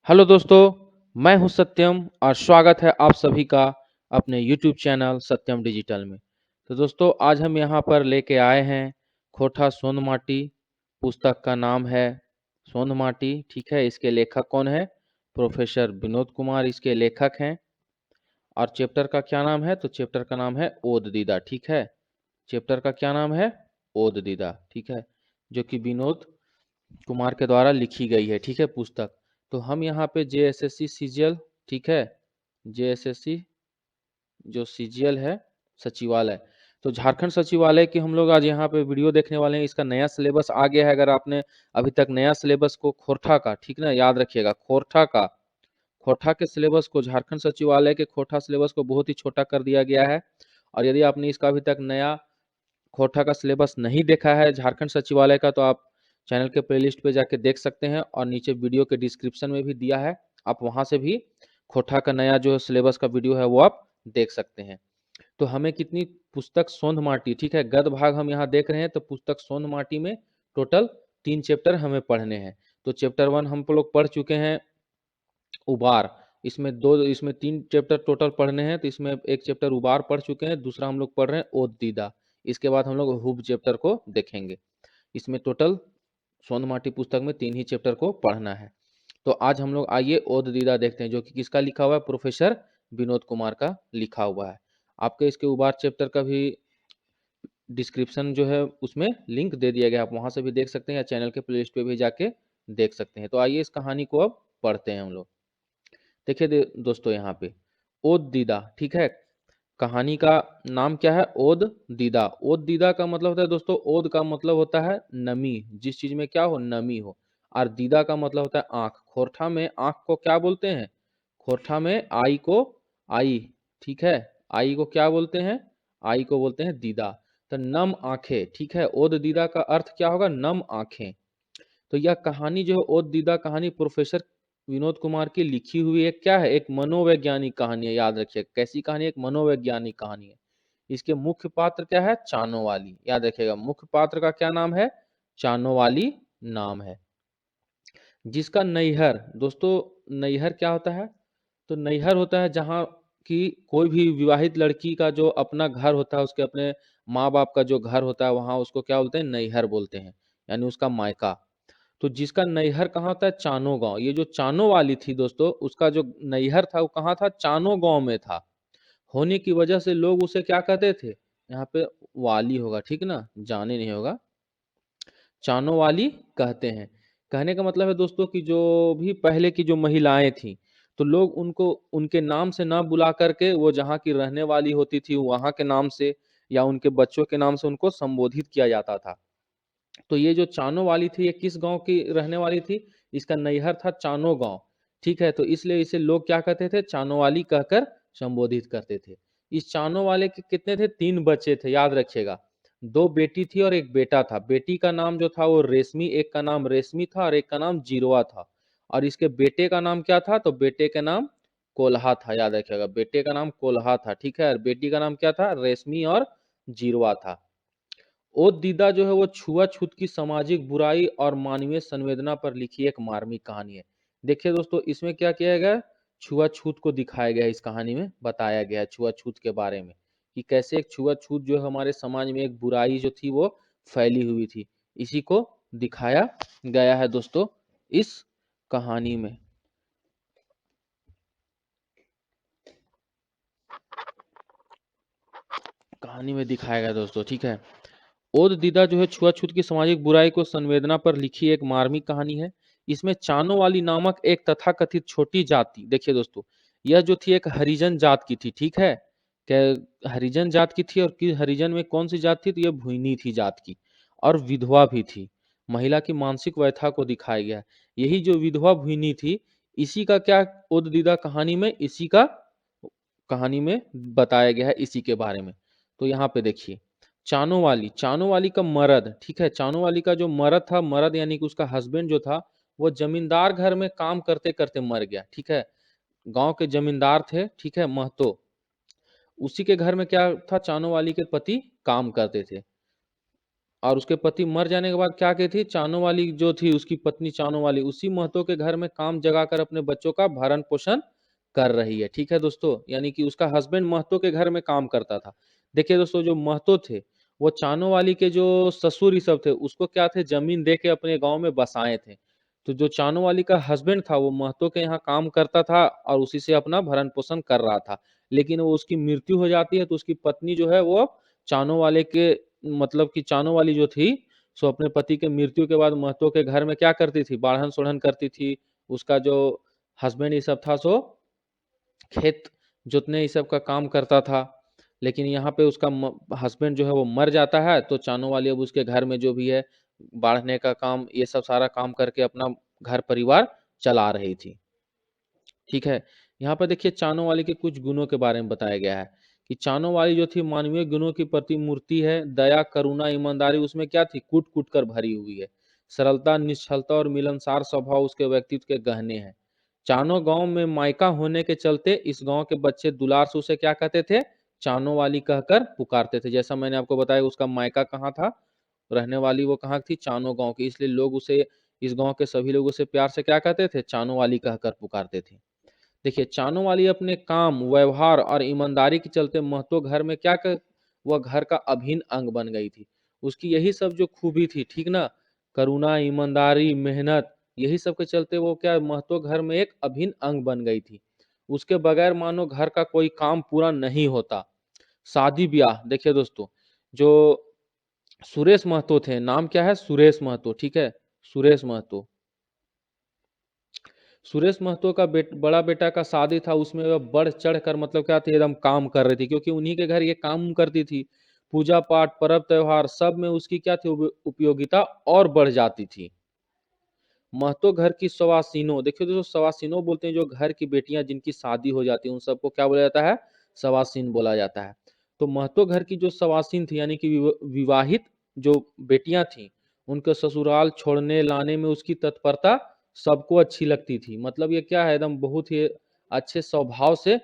Hello दोस्तों, मैं हूं सत्यम और स्वागत है आप सभी का अपने यूट्यूब चैनल सत्यम डिजिटल में। तो दोस्तों आज हम यहां पर लेके आए हैं खोटा सोन माटी। पुस्तक का नाम है सोन माटी। ठीक है, इसके लेखक कौन है? प्रोफेसर विनोद कुमार इसके लेखक हैं। और चैप्टर का क्या नाम है? तो चैप्टर का नाम है ओद दीदा। ठीक है, चैप्टर का क्या नाम है? ओद दीदा। ठीक है, जो कि विनोद कुमार के द्वारा लिखी गई है। ठीक है, पुस्तक। तो हम यहाँ पे जेएसएससी सीजीएल, ठीक है, जेएसएससी जो सीजीएल है सचिवालय, तो झारखंड सचिवालय की हम लोग आज यहाँ पे वीडियो देखने वाले हैं। इसका नया सिलेबस आ गया है। अगर आपने अभी तक नया सिलेबस को खोरठा का, ठीक ना, याद रखिएगा, खोरठा का, खोरठा के सिलेबस को, झारखंड सचिवालय के खोरठा सिलेबस को बहुत ही छोटा कर दिया गया है। और यदि आपने इसका अभी तक नया खोरठा का सिलेबस नहीं देखा है झारखंड सचिवालय का, तो आप चैनल के प्लेलिस्ट पे जाके देख सकते हैं और नीचे वीडियो के डिस्क्रिप्शन में भी दिया है, आप वहां से भी खोरठा का नया जो सिलेबस का वीडियो है वो आप देख सकते हैं। तो हमें कितनी पुस्तक सोंध माटी, ठीक है, गद्य भाग हम यहाँ देख रहे हैं। तो पुस्तक सोंध माटी में टोटल 3 चैप्टर हमें पढ़ने हैं। तो चैप्टर 1 हम लोग पढ़ चुके हैं, उबार। इसमें 3 चैप्टर टोटल पढ़ने हैं। तो इसमें एक चैप्टर उबार पढ़ चुके हैं, दूसरा हम लोग पढ़ रहे हैं ओद दीदा। इसके बाद हम लोग हुब चैप्टर को देखेंगे। इसमें टोटल सोंध माटी पुस्तक में 3 ही चैप्टर को पढ़ना है। तो आज हम लोग आइए ओद दीदा देखते हैं, जो कि किसका लिखा हुआ है? प्रोफेसर विनोद कुमार का लिखा हुआ है। आपके इसके उबार चैप्टर का भी डिस्क्रिप्शन जो है उसमें लिंक दे दिया गया, आप वहां से भी देख सकते हैं या चैनल के प्लेलिस्ट पे भी जाके देख सकते हैं। तो आइए इस कहानी को अब पढ़ते हैं हम लोग। देखिए दोस्तों, यहाँ पे ओद दीदा, ठीक है, कहानी का नाम क्या है? ओद दीदा। ओद दीदा का मतलब होता है दोस्तों, ओद का मतलब होता है नमी, जिस चीज में क्या हो, नमी हो। और दीदा का मतलब होता है आंख। खोरठा में आंख को क्या बोलते हैं? खोरठा में आई को, आई, ठीक है, आई को क्या बोलते हैं? आई को बोलते हैं दीदा। तो नम आंखें, ठीक है, ओद दीदा का अर्थ क्या होगा? नम आंखें। तो यह कहानी जो है ओद दीदा कहानी, प्रोफेसर विनोद कुमार की लिखी हुई एक क्या है? एक मनोवैज्ञानिक कहानी है। याद रखिए, कैसी कहानी? एक मनोवैज्ञानिक कहानी है। इसके मुख्य पात्र क्या है? चानोवाली। याद रखिएगा, मुख्य पात्र का क्या नाम है? चानोवाली नाम है। जिसका नैहर, दोस्तों नैहर क्या होता है? तो नैहर होता है जहाँ की कोई भी विवाहित लड़की का जो अपना घर होता है, उसके अपने माँ बाप का जो घर होता है, वहां उसको क्या बोलते हैं? नैहर बोलते हैं, यानी उसका मायका। तो जिसका नैहर कहाँ होता है? चानो गांव। ये जो चानो वाली थी दोस्तों, उसका जो नैहर था वो कहाँ था? चानो गांव में था। होने की वजह से लोग उसे क्या कहते थे? यहाँ पे वाली होगा, ठीक ना, जाने नहीं होगा, चानो वाली कहते हैं। कहने का मतलब है दोस्तों कि जो भी पहले की जो महिलाएं थी, तो लोग उनको उनके नाम से ना बुला करके, वो जहाँ की रहने वाली होती थी वहां के नाम से या उनके बच्चों के नाम से उनको संबोधित किया जाता था। तो ये जो चानो वाली थी, ये किस गांव की रहने वाली थी? इसका नैहर था चानो गांव। ठीक है, तो इसलिए इसे लोग क्या कहते थे? चानो वाली कहकर संबोधित करते थे। इस चानो वाले के कितने थे? 3 बच्चे थे, याद रखिएगा। 2 बेटी थी और एक बेटा था। बेटी का नाम जो था वो रेशमी, एक का नाम रेशमी था और एक का नाम जीरवा था। और इसके बेटे का नाम क्या था? तो बेटे का नाम कोल्हा था। याद रखिएगा, बेटे का नाम कोल्हा था, ठीक है, और बेटी का नाम क्या था? रेशमी और जीरवा था। ओ दीदा जो है वो छुआछूत की सामाजिक बुराई और मानवीय संवेदना पर लिखी एक मार्मिक कहानी है। देखिए दोस्तों, इसमें क्या किया गया है? छुआछूत को दिखाया गया है, इस कहानी में बताया गया है छुआछूत के बारे में, कि कैसे एक छुआछूत जो है हमारे समाज में एक बुराई जो थी वो फैली हुई थी। इसी को दिखाया गया है दोस्तों इस कहानी में। कहानी में दिखाया गया दोस्तों, ठीक है। ओद दीदा जो है छुआछूत की सामाजिक बुराई को संवेदना पर लिखी एक मार्मिक कहानी है। इसमें चानो वाली नामक एक तथाकथित छोटी जाति, देखिए दोस्तों, यह जो थी एक हरिजन जात की थी, ठीक है, क्या हरिजन जात की थी? और कि हरिजन में कौन सी जात थी? तो यह भुइनी थी जात की, और विधवा भी थी। महिला की मानसिक व्यथा को दिखाया गया है। यही जो विधवा भुइनी थी, इसी का क्या ओद दीदा कहानी में, इसी का कहानी में बताया गया है, इसी के बारे में। तो यहाँ पे देखिए, चानो वाली का मर्द, ठीक है, चानो वाली का जो मर्द था, मर्द यानी कि उसका हस्बैंड जो था, वो जमींदार घर में काम करते करते मर गया, ठीक है। गांव के जमींदार थे, ठीक है, महतो। उसी के घर में क्या था? चानो वाली के पति काम करते थे। और उसके पति मर जाने के बाद क्या की थी, चानो वाली जो थी उसकी पत्नी चानो वाली उसी महतो के घर में काम जगाकर अपने बच्चों का भरण पोषण कर रही है। ठीक है दोस्तों, यानी कि उसका हस्बैंड महतो के घर में काम करता था। देखिए दोस्तों, जो महतो थे वो चानो वाली के जो ससुर ये सब थे उसको क्या थे, जमीन दे के अपने गांव में बसाए थे। तो जो चानो वाली का हस्बैंड था वो महतो के यहाँ काम करता था और उसी से अपना भरण पोषण कर रहा था। लेकिन वो उसकी मृत्यु हो जाती है तो उसकी पत्नी जो है वो चानो वाले के मतलब कि चानो वाली जो थी सो अपने पति के मृत्यु के बाद महतो के घर में क्या करती थी, बाढ़न सोढ़न करती थी। उसका जो हस्बैंड ये सब था सो खेत जोतने ये सब का काम करता था। लेकिन यहाँ पे उसका हस्बैंड जो है वो मर जाता है तो चानो वाली अब उसके घर में जो भी है बाढ़ने का काम ये सब सारा काम करके अपना घर परिवार चला रही थी। ठीक है, यहाँ पर देखिए चानो वाली के कुछ गुणों के बारे में बताया गया है कि चानो वाली जो थी मानवीय गुणों की प्रतिमूर्ति है। दया, करुणा, ईमानदारी उसमें क्या थी, कूट कूट कर भरी हुई है। सरलता, निश्चलता और मिलनसार स्वभाव उसके व्यक्तित्व के गहने हैं। चानो गांव में मायका होने के चलते इस गांव के बच्चे दुलार से उसे क्या कहते थे, चानो वाली कहकर पुकारते थे। जैसा मैंने आपको बताया उसका मायका कहाँ था, रहने वाली वो कहाँ थी, चानो गांव की, इसलिए लोग उसे, इस गांव के सभी लोग उसे प्यार से क्या कहते थे, चानो वाली कहकर पुकारते थे। देखिए चानो वाली अपने काम, व्यवहार और ईमानदारी के चलते महतो घर में क्या कर, वह घर का अभिन्न अंग बन गई थी। उसकी यही सब जो खूबी थी, ठीक ना, करुणा, ईमानदारी, मेहनत, यही सब के चलते वो क्या महतो घर में एक अभिन्न अंग बन गई थी। उसके बगैर मानो घर का कोई काम पूरा नहीं होता। शादी ब्याह, देखिए दोस्तों, जो सुरेश महतो थे, नाम क्या है, सुरेश महतो, ठीक है, सुरेश महतो। सुरेश महतो का बड़ा बेटा का शादी था, उसमें वह बढ़ चढ़ कर मतलब क्या थी, एकदम काम कर रही थी, क्योंकि उन्हीं के घर ये काम करती थी। पूजा पाठ, पर्व त्योहार सब में उसकी क्या थी, उपयोगिता और बढ़ जाती थी। महतो घर की सवासिनों, देखिए दोस्तों सवासिनों बोलते हैं जो घर की बेटियां जिनकी शादी हो जाती है उन सबको क्या बोला जाता है, सवासिन बोला जाता है। तो महतो घर की जो सवासिन थी यानी कि विवाहित जो बेटियां थी, उनके ससुराल छोड़ने लाने में उसकी तत्परता सबको अच्छी लगती थी। मतलब ये क्या है, एकदम बहुत ही अच्छे स्वभाव से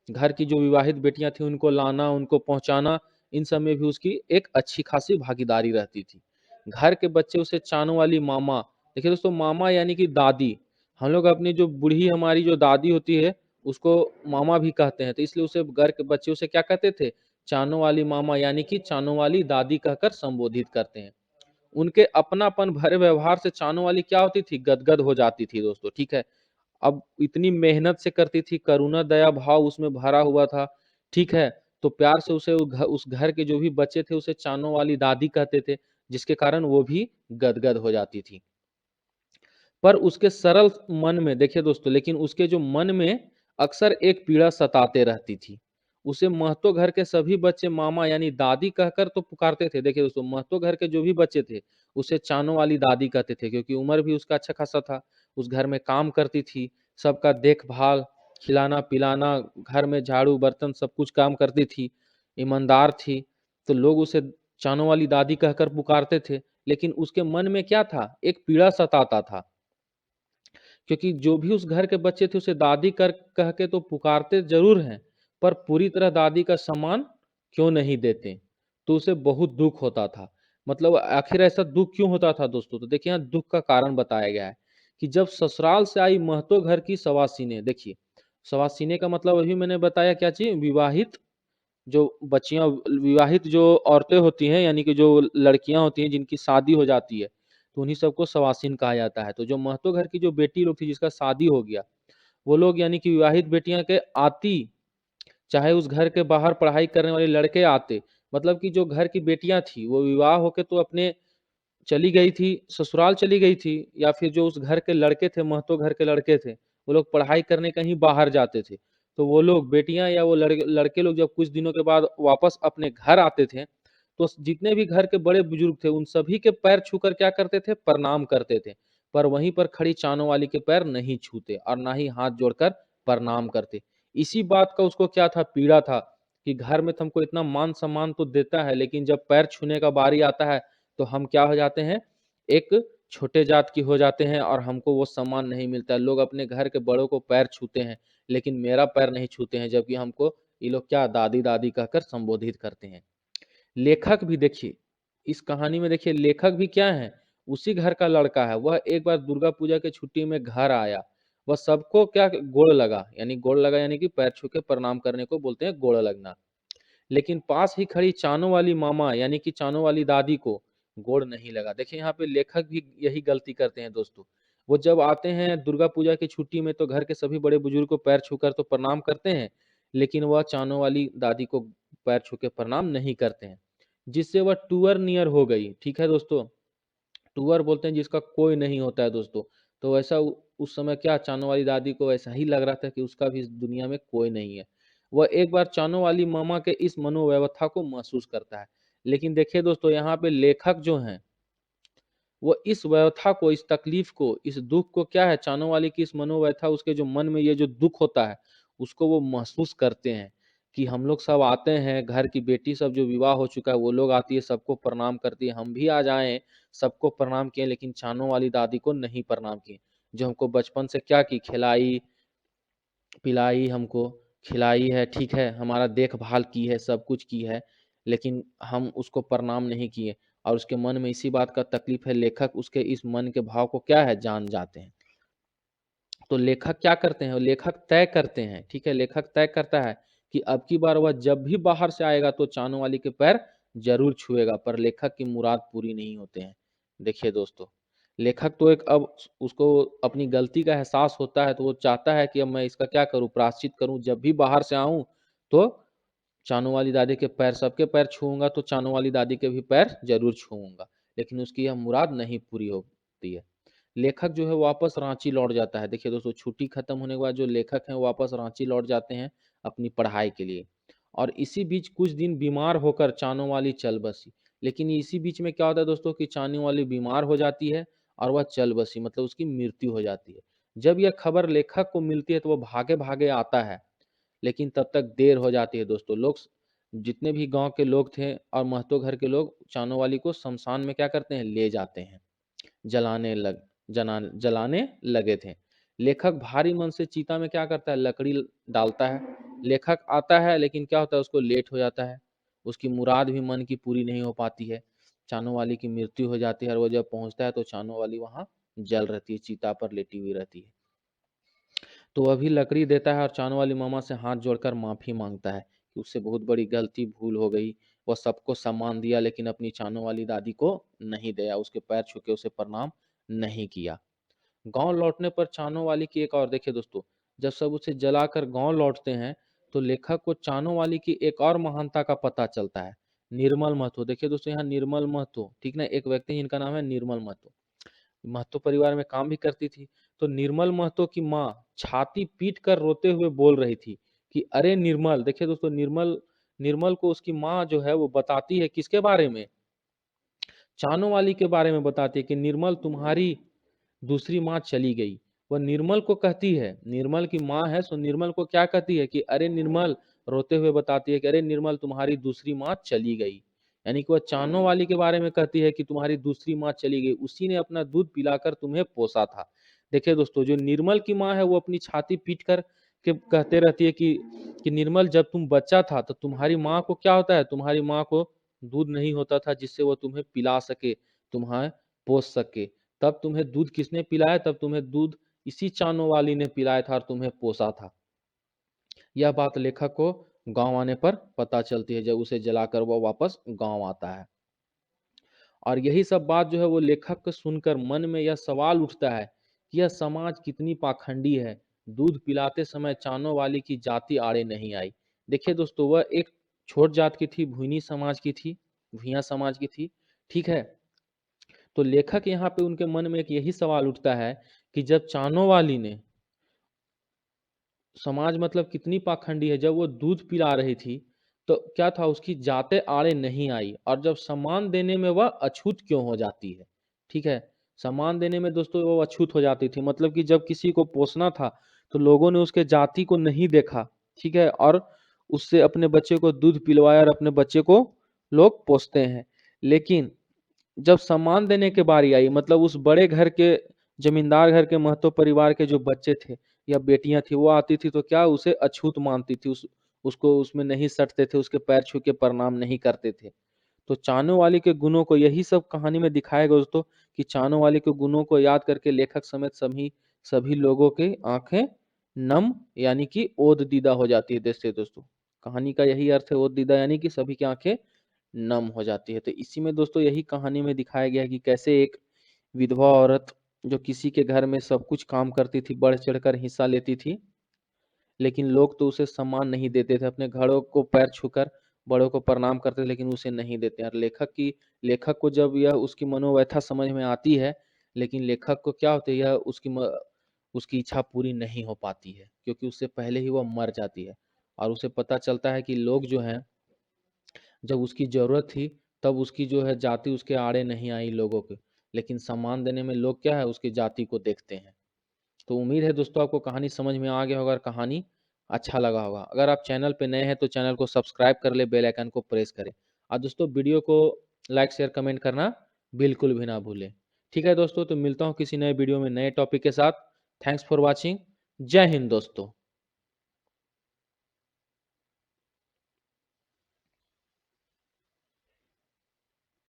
घर की जो विवाहित बेटियां थी उनको लाना, उनको पहुंचाना, इन सब में भी उसकी एक अच्छी खासी भागीदारी रहती थी। घर के बच्चे उसे चानो वाली मामा, देखिए दोस्तों मामा यानी कि दादी, हम लोग अपनी जो बूढ़ी हमारी जो दादी होती है उसको मामा भी कहते हैं, तो इसलिए उसे घर के बच्चे उसे क्या कहते थे, चानो वाली मामा यानी कि चानो वाली दादी कहकर संबोधित करते हैं। उनके अपनापन भरे व्यवहार से चानो वाली क्या होती थी, गदगद हो जाती थी दोस्तों। ठीक है, अब इतनी मेहनत से करती थी, करुणा दया भाव उसमें भरा हुआ था। ठीक है, तो प्यार से उसे उस घर के जो भी बच्चे थे उसे चानो वाली दादी कहते थे, जिसके कारण वो भी गदगद हो जाती थी। पर उसके सरल मन में, देखिए दोस्तों, लेकिन उसके जो मन में अक्सर एक पीड़ा सताते रहती थी। उसे महतो घर के सभी बच्चे मामा यानी दादी कहकर तो पुकारते थे। देखिए दोस्तों, महतो घर के जो भी बच्चे थे उसे चानो वाली दादी कहते थे, क्योंकि उम्र भी उसका अच्छा खासा था, उस घर में काम करती थी, सबका देखभाल, खिलाना पिलाना, घर में झाड़ू बर्तन सब कुछ काम करती थी, ईमानदार थी, तो लोग उसे चानो वाली दादी कहकर पुकारते थे। लेकिन उसके मन में क्या था, एक पीड़ा सताता था, क्योंकि जो भी उस घर के बच्चे थे उसे दादी कर कह के तो पुकारते जरूर हैं, पर पूरी तरह दादी का सम्मान क्यों नहीं देते, तो उसे बहुत दुख होता था। मतलब आखिर ऐसा दुख क्यों होता था दोस्तों, तो देखिए यहाँ दुख का कारण बताया गया है कि जब ससुराल से आई महतो घर की सवासीने, देखिए सवासीने का मतलब अभी मैंने बताया क्या चीज, विवाहित जो बच्चियां, विवाहित जो औरतें होती हैं यानी कि जो लड़कियां होती हैं जिनकी शादी हो जाती है, तो उन्हीं सबको सवासिन कहा जाता है। तो जो महतो घर की जो बेटी लोग थी जिसका शादी हो गया, वो लोग यानी कि विवाहित बेटियां के आती, चाहे उस घर के बाहर पढ़ाई करने वाले लड़के आते, मतलब कि जो घर की बेटियां थी वो विवाह होके तो अपने चली गई थी, ससुराल चली गई थी, या फिर जो उस घर के लड़के थे, महतो घर के लड़के थे, वो लोग पढ़ाई करने कहीं बाहर जाते थे, तो वो लोग बेटियां या वो लड़के लोग जब कुछ दिनों के बाद वापस अपने घर आते थे, तो जितने भी घर के बड़े बुजुर्ग थे उन सभी के पैर छूकर क्या करते थे, प्रणाम करते थे। पर वहीं पर खड़ी चानो वाली के पैर नहीं छूते और ना ही हाथ जोड़कर प्रणाम करते। इसी बात का उसको क्या था, पीड़ा था कि घर में तुमको इतना मान सम्मान तो देता है, लेकिन जब पैर छूने का बारी आता है तो हम क्या हो जाते हैं, एक छोटे जात की हो जाते हैं और हमको वो सम्मान नहीं मिलता है। लोग अपने घर के बड़ों को पैर छूते हैं लेकिन मेरा पैर नहीं छूते हैं, जबकि हमको ये लोग क्या दादी दादी कहकर संबोधित करते हैं। लेखक भी देखिए इस कहानी में देखिए लेखक भी क्या है, उसी घर का लड़का है। वह एक बार दुर्गा पूजा के छुट्टी में घर आया। वह सबको क्या गोड़ लगा, यानी गोड़ लगा यानी कि पैर छू के प्रणाम करने को बोलते हैं गोड़ लगना। लेकिन पास ही खड़ी चानों वाली मामा यानी कि चानों वाली दादी को गोड़ नहीं लगा। देखिए यहाँ पे लेखक भी यही गलती करते हैं दोस्तों। वो जब आते हैं दुर्गा पूजा की छुट्टी में तो घर के सभी बड़े बुजुर्ग को पैर छूकर तो प्रणाम करते हैं, लेकिन वह चानों वाली दादी को पैर छू के प्रणाम नहीं करते हैं, जिससे वह टूअर नियर हो गई। ठीक है दोस्तों, टूअर बोलते हैं जिसका कोई नहीं होता है दोस्तों। तो वैसा उस समय क्या चानों वाली दादी को ऐसा ही लग रहा था कि उसका भी इस दुनिया में कोई नहीं है। वह एक बार चानों वाली मामा के इस मनोव्यवस्था को महसूस करता है। लेकिन देखिए दोस्तों, यहाँ पे लेखक जो हैं वो इस व्यथा को, इस तकलीफ को, इस दुख को क्या है, चानों वाली की इस मनोव्यथा, उसके जो मन में ये जो दुख होता है उसको वो महसूस करते हैं कि हम लोग सब आते हैं, घर की बेटी सब जो विवाह हो चुका है वो लोग आती है, सबको प्रणाम करती है, हम भी आ जाएं, सबको प्रणाम किए, लेकिन चानों वाली दादी को नहीं प्रणाम किए, जो हमको बचपन से क्या की, खिलाई पिलाई, हमको खिलाई है, ठीक है, हमारा देखभाल की है, सब कुछ की है, लेकिन हम उसको प्रणाम नहीं किए। और उसके मन में इसी बात का तकलीफ है। लेखक उसके इस मन के भाव को क्या है, जान जाते हैं। तो लेखक क्या करते हैं, लेखक तय करते हैं, ठीक है, लेखक तय करता है कि अब की बार वह जब भी बाहर से आएगा तो चानों वाली के पैर जरूर छुएगा। पर लेखक की मुराद पूरी नहीं होते हैं। देखिए दोस्तों, लेखक तो एक अब उसको अपनी गलती का एहसास होता है, तो वो चाहता है कि अब मैं इसका क्या करूं, प्रायश्चित करूं, जब भी बाहर से आऊं तो चानों वाली दादी के पैर, सबके पैर छूऊंगा तो चानों वाली दादी के भी पैर जरूर छूऊंगा। लेकिन उसकी यह मुराद नहीं पूरी होती है। लेखक जो है वापस रांची लौट जाता है। देखिए दोस्तों, छुट्टी खत्म होने के बाद जो लेखक हैं वो वापस रांची लौट जाते हैं अपनी पढ़ाई के लिए। और इसी बीच कुछ दिन बीमार होकर चानों वाली चल बसी। लेकिन इसी बीच में क्या होता है दोस्तों कि चानों वाली बीमार हो जाती है और वह चल बसी, मतलब उसकी मृत्यु हो जाती है। जब यह खबर लेखक को मिलती है तो वह भागे भागे आता है, लेकिन तब तक देर हो जाती है दोस्तों। लोग, जितने भी गांव के लोग थे और महतो घर के लोग चानों वाली को शमशान में क्या करते हैं, ले जाते हैं, जलाने लग जलाने लगे थे। लेखक भारी मन से चीता में क्या करता है, लकड़ी डालता है। लेखक आता है, लेकिन क्या होता है, उसको लेट हो जाता है, उसकी मुराद भी मन की पूरी नहीं हो पाती है, चानों वाली की मृत्यु हो जाती है। और वो जब पहुंचता है तो चानों वाली वहां जल रहती है, चीता पर लेटी हुई रहती है। तो वह भी लकड़ी देता है और चानों वाली मामा से हाथ जोड़कर माफी मांगता है कि उससे बहुत बड़ी गलती भूल हो गई। वह सबको सम्मान दिया लेकिन अपनी चानों वाली दादी को नहीं दिया, उसके पैर छू के उसे प्रणाम नहीं किया। गांव लौटने पर चानों वाली की एक और, देखिए दोस्तों, जब सब उसे जलाकर गांव लौटते हैं तो लेखक को चानों वाली की एक और महानता का पता चलता है, निर्मल महतो। देखिए दोस्तों, यहाँ निर्मल महतो, ठीक ना, एक व्यक्ति जिनका नाम है निर्मल महतो, महतो परिवार में काम भी करती थी। तो निर्मल महतो की माँ छाती पीट कर रोते हुए बोल रही थी कि अरे निर्मल, देखिए दोस्तों, निर्मल निर्मल को उसकी माँ जो है वो बताती है किसके बारे में, चानों वाली के बारे में बताती है कि निर्मल तुम्हारी दूसरी माँ चली गई। वह निर्मल को कहती है, निर्मल की माँ है सो निर्मल को क्या कहती है कि अरे निर्मल, रोते हुए बताती है कि अरे निर्मल तुम्हारी दूसरी माँ चली गई। यानी कि वह चानों वाली के बारे में कहती है कि तुम्हारी दूसरी माँ चली गई, उसी ने अपना दूध पिलाकर तुम्हें पोसा था। देखिए दोस्तों, जो निर्मल की माँ है वो अपनी छाती पीट कर के कहते रहती है कि निर्मल, जब तुम बच्चा था तो तुम्हारी माँ को क्या होता है, तुम्हारी माँ को दूध नहीं होता था जिससे वो तुम्हें पिला सके, तुम्हें पोस सके। तब तुम्हें दूध किसने पिलाया, तब तुम्हें दूध इसी चानों वाली ने पिलाया था और तुम्हें पोसा था। यह बात लेखक को गांव आने पर पता चलती है, जब उसे जलाकर वह वापस गांव आता है। और यही सब बात जो है वो लेखक को सुनकर मन में यह सवाल उठता है कि यह समाज कितनी पाखंडी है, दूध पिलाते समय चानों वाली की जाति आड़े नहीं आई। देखिए दोस्तों, वह एक छोट जात की थी, भुइनी समाज की थी, भुइयां समाज की थी, ठीक है। तो लेखक यहाँ पे उनके मन में एक यही सवाल उठता है कि जब चानों वाली ने, समाज मतलब कितनी पाखंडी है, जब वो दूध पिला रही थी तो क्या था, उसकी जाते आड़े नहीं आई, और जब सम्मान देने में वह अछूत क्यों हो जाती है, ठीक है। सम्मान देने में दोस्तों वो अछूत हो जाती थी, मतलब कि जब किसी को पोसना था तो लोगों ने उसके जाति को नहीं देखा, ठीक है, और उससे अपने बच्चे को दूध पिलवाया और अपने बच्चे को लोग पोसते हैं। लेकिन जब सम्मान देने की बारी आई, मतलब उस बड़े घर के, जमींदार घर के, महतो परिवार के जो बच्चे थे या बेटियां थी वो आती थी तो क्या उसे अछूत मानती थी, उसको उसमें नहीं सटते थे, उसके पैर छू के प्रणाम नहीं करते थे। तो चानों वाली के गुणों को यही सब कहानी में दिखाया गया दोस्तों कि चानों वाली के गुणों को याद करके लेखक समेत सभी सभी लोगों की आंखें नम यानी कि ओद दीदा हो जाती है। देखते दोस्तों, कहानी का यही अर्थ है, ओद दीदा यानी कि सभी की आंखें नम हो जाती है। तो इसी में दोस्तों यही कहानी में दिखाया गया है कि कैसे एक विधवा औरत जो किसी के घर में सब कुछ काम करती थी, बढ़ चढ़कर हिस्सा लेती थी, लेकिन लोग तो उसे सम्मान नहीं देते थे, अपने घरों को पैर छूकर बड़ों को प्रणाम करते थे, लेकिन उसे नहीं देते। और लेखक को जब यह उसकी मनोव्यथा समझ में आती है, लेकिन लेखक को क्या होता है, यह उसकी इच्छा पूरी नहीं हो पाती है, क्योंकि उससे पहले ही वह मर जाती है। और उसे पता चलता है कि लोग जो हैं, जब उसकी जरूरत थी तब उसकी जो है जाति उसके आड़े नहीं आई लोगों के, लेकिन सम्मान देने में लोग क्या है, उसकी जाति को देखते हैं। तो उम्मीद है दोस्तों आपको कहानी समझ में आ गया होगा और कहानी अच्छा लगा होगा। अगर आप चैनल पे नए हैं तो चैनल को सब्सक्राइब कर ले, बेल आइकन को प्रेस करें, और दोस्तों वीडियो को लाइक शेयर कमेंट करना बिल्कुल भी ना भूलें। ठीक है दोस्तों, तो मिलता हूँ किसी नए वीडियो में नए टॉपिक के साथ। Thanks for watching. जय हिंद दोस्तों।